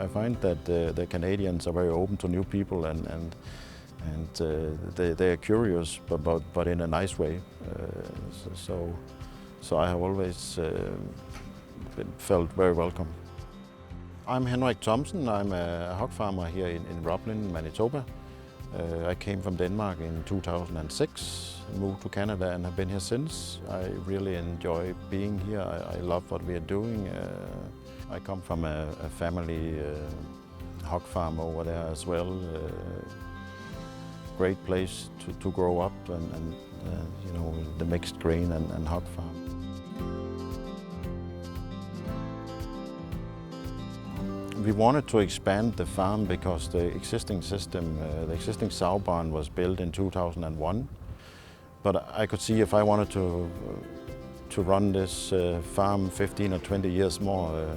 I find that the Canadians are very open to new people and they are curious, but in a nice way. So I have always felt very welcome. I'm Henrik. I'm a hog farmer here in Roblin, Manitoba. I came from Denmark in 2006, moved to Canada and have been here since. I really enjoy being here. I love what we are doing. I come from a family hog farm over there as well. Great place to grow up and you know, the mixed grain and hog farm. We wanted to expand the farm because the existing system, the existing sow barn was built in 2001. But I could see if I wanted to run this farm 15 or 20 years more,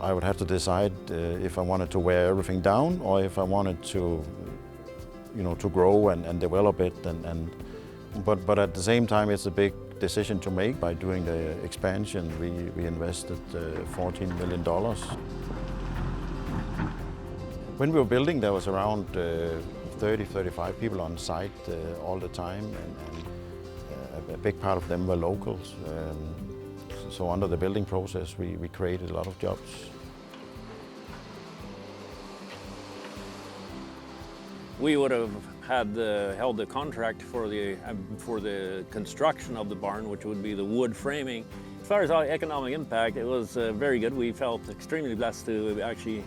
I would have to decide if I wanted to wear everything down or if I wanted to, you know, to grow and develop it. But at the same time, it's a big decision to make. By doing the expansion, we invested $14 million. When we were building, there was around 30-35 people on site all the time, and a big part of them were locals. So under the building process, we created a lot of jobs. We would have held the contract for the construction of the barn, which would be the wood framing. As far as our economic impact, it was very good. We felt extremely blessed to actually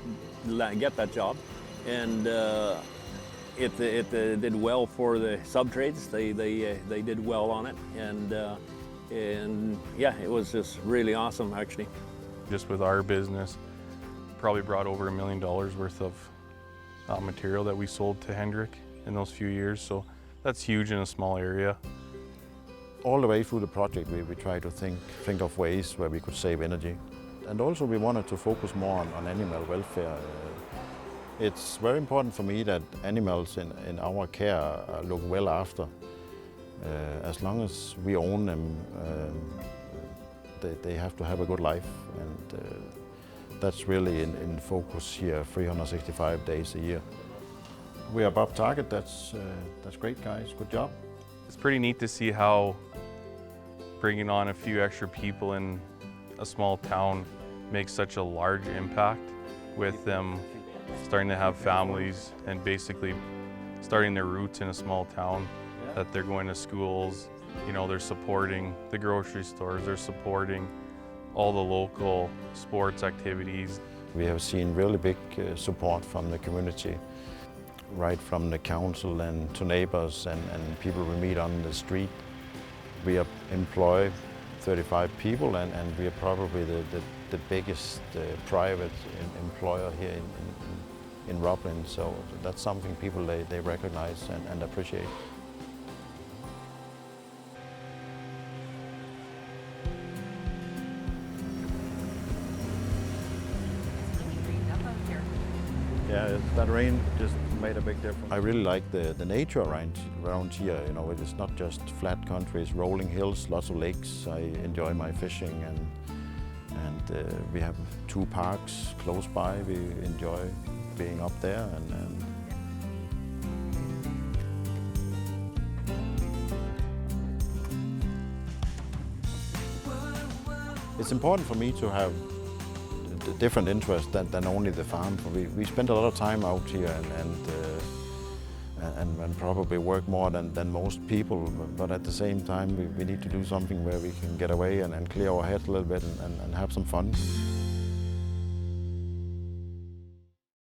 get that job, and it did well for the sub-trades. They did well on it, and yeah, it was just really awesome actually. Just with our business, probably brought over $1 million worth of material that we sold to Henrik in those few years, so that's huge in a small area. All the way through the project, we try to think of ways where we could save energy. And also we wanted to focus more on animal welfare. It's very important for me that animals in our care look well after. As long as we own them, they have to have a good life. And that's really in focus here 365 days a year. We are above target. That's great, guys. Good job. It's pretty neat to see how bringing on a few extra people in a small town makes such a large impact, with them starting to have families and basically starting their roots in a small town, that they're going to schools, you know, they're supporting the grocery stores, they're supporting all the local sports activities. We have seen really big support from the community, right from the council and to neighbors and people we meet on the street. We employ 35 people and we are probably the biggest private employer here in Roblin, so that's something people they recognize and appreciate. Yeah, that rain just made a big difference. I really like the nature around here. You know, it's not just flat country, it's rolling hills, lots of lakes. I enjoy my fishing and we have 2 parks close by. We enjoy being up there and it's important for me to have different interests than only the farm. We spend a lot of time out here and probably work more than most people, but at the same time we need to do something where we can get away and clear our heads a little bit and have some fun.